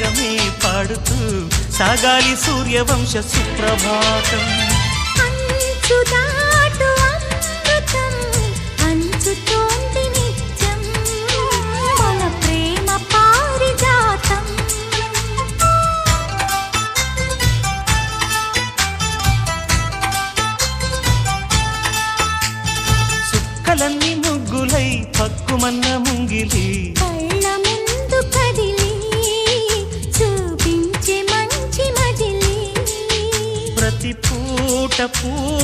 రాగమే పాడుతూ సాగాలి సూర్యవంశ సుప్రభాతం. అంచుదాటు అమృతం అంచుతోంది నిత్యం మన ప్రేమ పారిజాతం. చుక్కలన్నీ ముగ్గులై పక్కుమన్న ముంగిలి కళ్ళ ముందు కదిలి చూపించే మంచి మజిలీ ప్రతి పూట